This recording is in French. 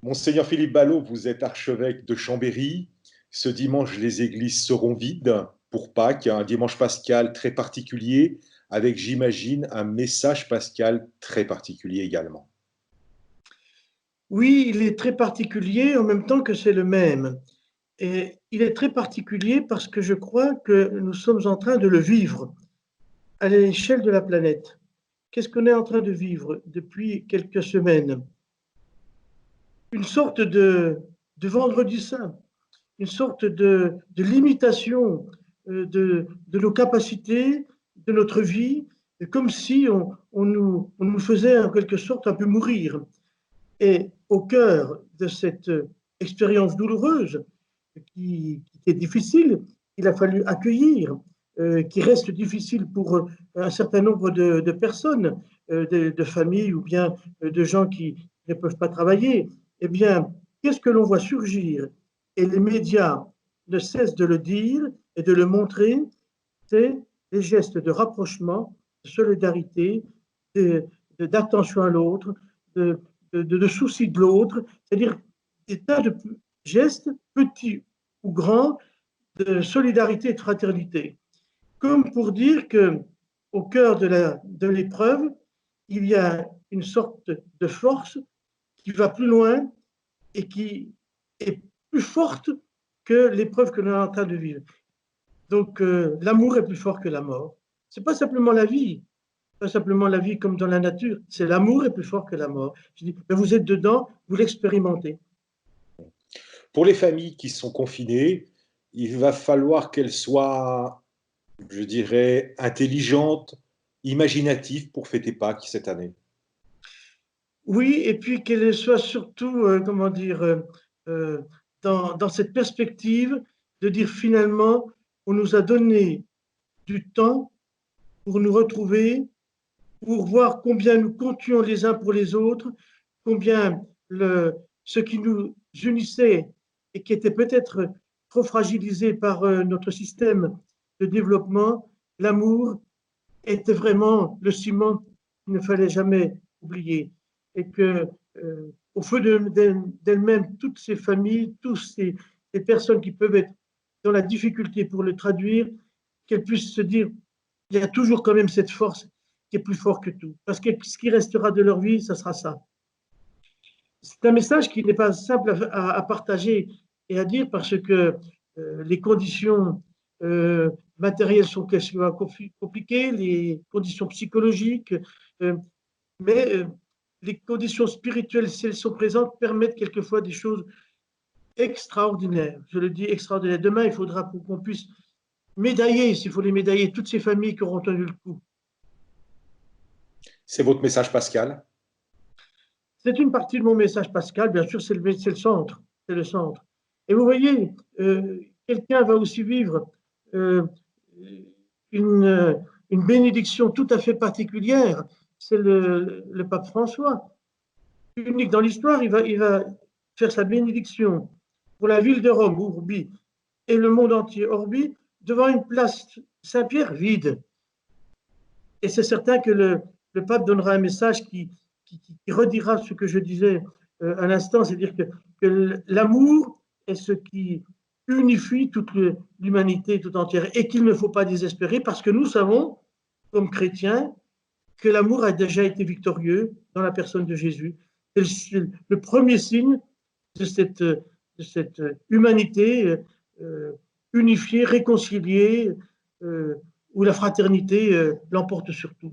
Monseigneur Philippe Ballot, vous êtes archevêque de Chambéry. Ce dimanche, les églises seront vides pour Pâques, un dimanche pascal très particulier, avec, j'imagine, un message pascal très particulier également. Oui, il est très particulier en même temps que c'est le même. Et il est très particulier parce que je crois que nous sommes en train de le vivre à l'échelle de la planète. Qu'est-ce qu'on est en train de vivre depuis quelques semaines? Une sorte de vendredi saint, une sorte de limitation de nos capacités, de notre vie, comme si on nous faisait en quelque sorte un peu mourir. Et au cœur de cette expérience douloureuse, qui est difficile, il a fallu accueillir, qui reste difficile pour un certain nombre de personnes, de familles ou bien de gens qui ne peuvent pas travailler, eh bien, qu'est-ce que l'on voit surgir? Et les médias ne cessent de le dire et de le montrer, c'est des gestes de rapprochement, de solidarité, d'attention à l'autre, de, de souci de l'autre, c'est-à-dire des tas de gestes, petits ou grands, de solidarité et de fraternité. Comme pour dire que au cœur de l'épreuve, il y a une sorte de force qui va plus loin et qui est plus forte que l'épreuve que l'on est en train de vivre. Donc, l'amour est plus fort que la mort. C'est pas simplement la vie, pas simplement la vie comme dans la nature. C'est l'amour est plus fort que la mort. Je dis, mais vous êtes dedans, vous l'expérimentez. Pour les familles qui sont confinées, il va falloir qu'elles soient, je dirais, intelligentes, imaginatives pour fêter Pâques cette année. Oui, et puis qu'elle soit surtout, comment dire, euh, dans cette perspective de dire finalement, on nous a donné du temps pour nous retrouver, pour voir combien nous comptions les uns pour les autres, combien ce qui nous unissait et qui était peut-être trop fragilisé par notre système de développement, l'amour, était vraiment le ciment qu'il ne fallait jamais oublier. Et que, au feu d'elles-mêmes, toutes ces familles, ces personnes qui peuvent être dans la difficulté pour le traduire, qu'elles puissent se dire, il y a toujours quand même cette force qui est plus forte que tout. Parce que ce qui restera de leur vie, ça sera ça. C'est un message qui n'est pas simple à partager et à dire parce que les conditions matérielles sont compliquées, les conditions psychologiques, euh, mais les conditions spirituelles, si elles sont présentes, permettent quelquefois des choses extraordinaires. Je le dis extraordinaires. Demain, il faudra qu'on puisse médailler, s'il faut les médailler, toutes ces familles qui auront tenu le coup. C'est votre message pascal. C'est une partie de mon message pascal, bien sûr, c'est le centre. C'est le centre. Et vous voyez, quelqu'un va aussi vivre euh, une bénédiction tout à fait particulière, c'est le pape François. Unique dans l'histoire, il va faire sa bénédiction pour la ville de Rome, Urbi, et le monde entier, Orbi, devant une place Saint-Pierre vide. Et c'est certain que le pape donnera un message qui redira ce que je disais à l'instant, c'est-à-dire que l'amour est ce qui unifie toute l'humanité tout entière et qu'il ne faut pas désespérer parce que nous savons, comme chrétiens, que l'amour a déjà été victorieux dans la personne de Jésus. C'est le premier signe de cette humanité unifiée, réconciliée, où la fraternité l'emporte sur tout.